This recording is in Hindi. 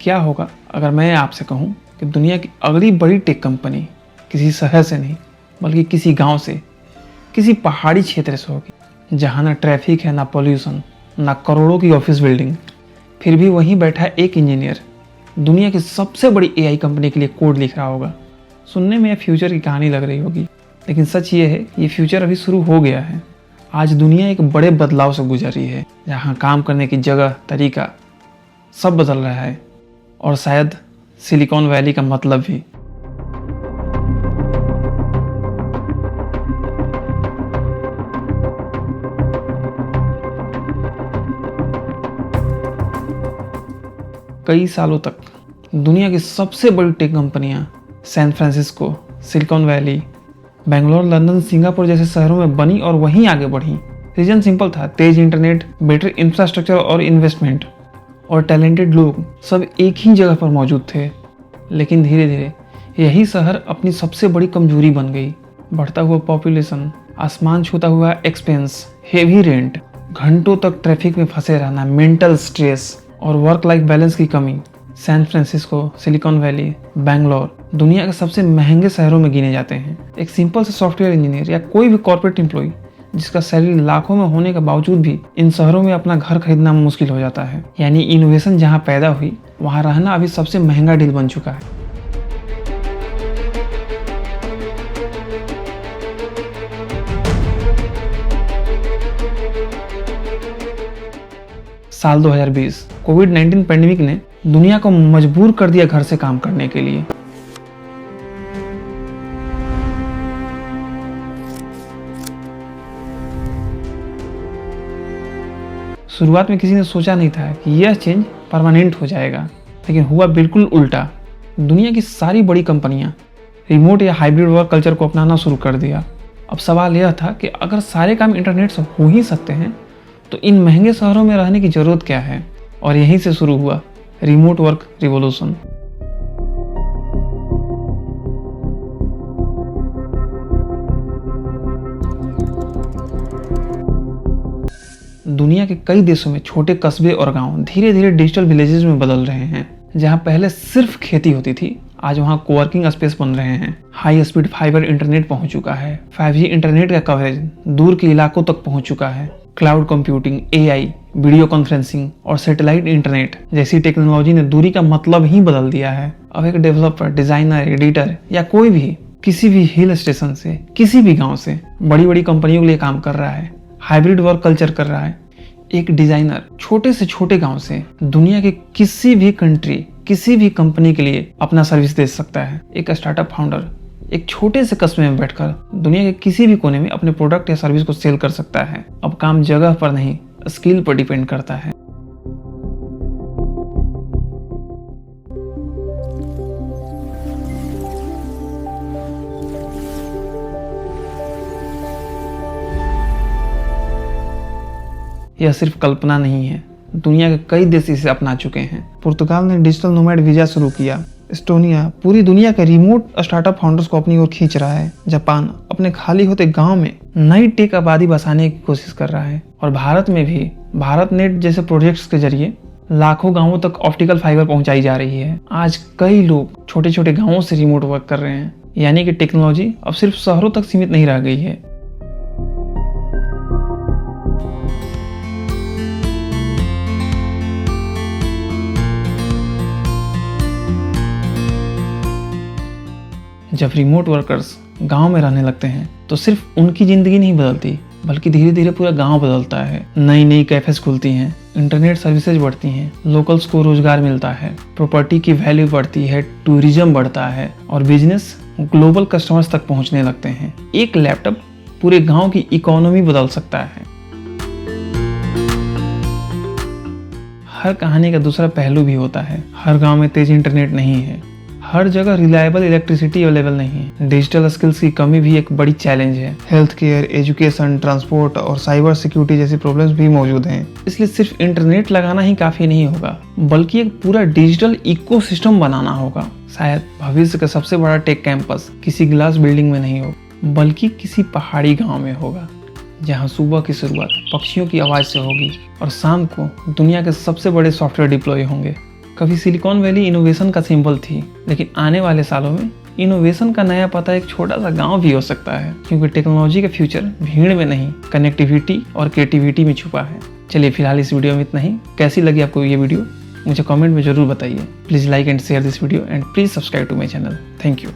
क्या होगा अगर मैं आपसे कहूँ कि दुनिया की अगली बड़ी टेक कंपनी किसी शहर से नहीं बल्कि किसी गांव से, किसी पहाड़ी क्षेत्र से होगी, जहाँ ना ट्रैफिक है, ना पॉल्यूशन, ना करोड़ों की ऑफिस बिल्डिंग, फिर भी वहीं बैठा एक इंजीनियर दुनिया की सबसे बड़ी एआई कंपनी के लिए कोड लिख रहा होगा। सुनने में यह फ्यूचर की कहानी लग रही होगी, लेकिन सच ये है ये फ्यूचर अभी शुरू हो गया है। आज दुनिया एक बड़े बदलाव से गुजर रही है, जहाँ काम करने की जगह, तरीका सब बदल रहा है, और शायद सिलिकॉन वैली का मतलब भी। कई सालों तक दुनिया की सबसे बड़ी टेक कंपनियां San Francisco, Silicon Valley, Bangalore, London, Singapore जैसे शहरों में बनी और वहीं आगे बढ़ी। रीजन सिंपल था, तेज इंटरनेट, बेटर इंफ्रास्ट्रक्चर और इन्वेस्टमेंट, और टैलेंटेड लोग सब एक ही जगह पर मौजूद थे। लेकिन धीरे धीरे यही शहर अपनी सबसे बड़ी कमजोरी बन गई। बढ़ता हुआ पॉपुलेशन, आसमान छूता हुआ एक्सपेंस, हेवी रेंट, घंटों तक ट्रैफिक में फंसे रहना, मेंटल स्ट्रेस और वर्क लाइफ बैलेंस की कमी। San Francisco, Silicon Valley, Bangalore दुनिया के सबसे महंगे शहरों में गिने जाते हैं। एक सिंपल से सॉफ्टवेयर इंजीनियर या कोई भी कॉर्पोरेट एम्प्लॉय जिसका सैलरी लाखों में होने के बावजूद भी इन शहरों में अपना घर खरीदना मुश्किल हो जाता है। यानी इनोवेशन जहां पैदा हुई वहां रहना अभी सबसे महंगा डील बन चुका है। साल 2020 कोविड-19 पैंडेमिक ने दुनिया को मजबूर कर दिया घर से काम करने के लिए। शुरुआत में किसी ने सोचा नहीं था कि यह चेंज परमानेंट हो जाएगा, लेकिन हुआ बिल्कुल उल्टा। दुनिया की सारी बड़ी कंपनियां रिमोट या हाइब्रिड वर्क कल्चर को अपनाना शुरू कर दिया। अब सवाल यह था कि अगर सारे काम इंटरनेट से हो ही सकते हैं तो इन महंगे शहरों में रहने की जरूरत क्या है। और यहीं से शुरू हुआ रिमोट वर्क रिवॉल्यूशन। दुनिया के कई देशों में छोटे कस्बे और गांव धीरे धीरे डिजिटल विलेजेस में बदल रहे हैं। जहां पहले सिर्फ खेती होती थी, आज वहां कोवर्किंग स्पेस बन रहे हैं। हाई स्पीड फाइबर इंटरनेट पहुंच चुका है। 5G इंटरनेट का कवरेज दूर के इलाकों तक पहुंच चुका है। Cloud computing, AI, video conferencing और सैटेलाइट इंटरनेट जैसी टेक्नोलॉजी ने दूरी का मतलब ही बदल दिया है। अब एक डेवलपर, डिजाइनर, एडिटर या कोई भी किसी भी हिल स्टेशन से, किसी भी गांव से बड़ी बड़ी कंपनियों के लिए काम कर रहा है, हाइब्रिड वर्क कल्चर कर रहा है। एक डिजाइनर छोटे से छोटे गांव से दुनिया के किसी भी कंट्री, किसी भी कंपनी के लिए अपना सर्विस दे सकता है। एक स्टार्टअप फाउंडर एक छोटे से कस्बे में बैठकर दुनिया के किसी भी कोने में अपने प्रोडक्ट या सर्विस को सेल कर सकता है। अब काम जगह पर नहीं, स्किल पर डिपेंड करता है। यह सिर्फ कल्पना नहीं है, दुनिया के कई देश इसे अपना चुके हैं। पुर्तगाल ने डिजिटल नोमैड वीजा शुरू किया। एस्टोनिया पूरी दुनिया के रिमोट स्टार्टअप फाउंडर्स को अपनी ओर खींच रहा है। जापान अपने खाली होते गांव में नई टेक आबादी बसाने की कोशिश कर रहा है। और भारत में भी भारत नेट जैसे प्रोजेक्ट्स के जरिए लाखों गांवों तक ऑप्टिकल फाइबर पहुंचाई जा रही है। आज कई लोग छोटे छोटे गांवों से रिमोट वर्क कर रहे हैं। यानी कि टेक्नोलॉजी अब सिर्फ शहरों तक सीमित नहीं रह गई है। जब रिमोट वर्कर्स गांव में रहने लगते हैं तो सिर्फ उनकी जिंदगी नहीं बदलती, बल्कि धीरे धीरे पूरा गांव बदलता है। नई नई कैफेस खुलती हैं, इंटरनेट सर्विसेज बढ़ती हैं, लोकल्स को रोजगार मिलता है, प्रॉपर्टी की वैल्यू बढ़ती है, टूरिज्म बढ़ता है और बिजनेस ग्लोबल कस्टमर्स तक पहुंचने लगते हैं। एक लैपटॉप पूरे गांव की इकोनॉमी बदल सकता है। हर कहानी का दूसरा पहलू भी होता है। हर गांव में तेज इंटरनेट नहीं है, हर जगह रिलायबल इलेक्ट्रिसिटी अवेलेबल नहीं है। डिजिटल स्किल्स की कमी भी एक बड़ी चैलेंज है। हेल्थ केयर, एजुकेशन, ट्रांसपोर्ट और साइबर सिक्योरिटी जैसी प्रॉब्लम्स भी मौजूद हैं। इसलिए सिर्फ इंटरनेट लगाना ही काफी नहीं होगा, बल्कि एक पूरा डिजिटल इकोसिस्टम बनाना होगा। शायद भविष्य का सबसे बड़ा टेक कैंपस किसी ग्लास बिल्डिंग में नहीं होगा, बल्कि किसी पहाड़ी गाँव में होगा, जहाँ सुबह की शुरुआत पक्षियों की आवाज से होगी और शाम को दुनिया के सबसे बड़े सॉफ्टवेयर डिप्लॉय होंगे। कभी सिलिकॉन वैली इनोवेशन का सिंबल थी, लेकिन आने वाले सालों में इनोवेशन का नया पता एक छोटा सा गांव भी हो सकता है, क्योंकि टेक्नोलॉजी का फ्यूचर भीड़ में नहीं, कनेक्टिविटी और क्रिएटिविटी में छुपा है। चलिए फिलहाल इस वीडियो में इतना ही। कैसी लगी आपको ये वीडियो मुझे कमेंट में जरूर बताइए। Please like and share this video and please subscribe to my channel. Thank you.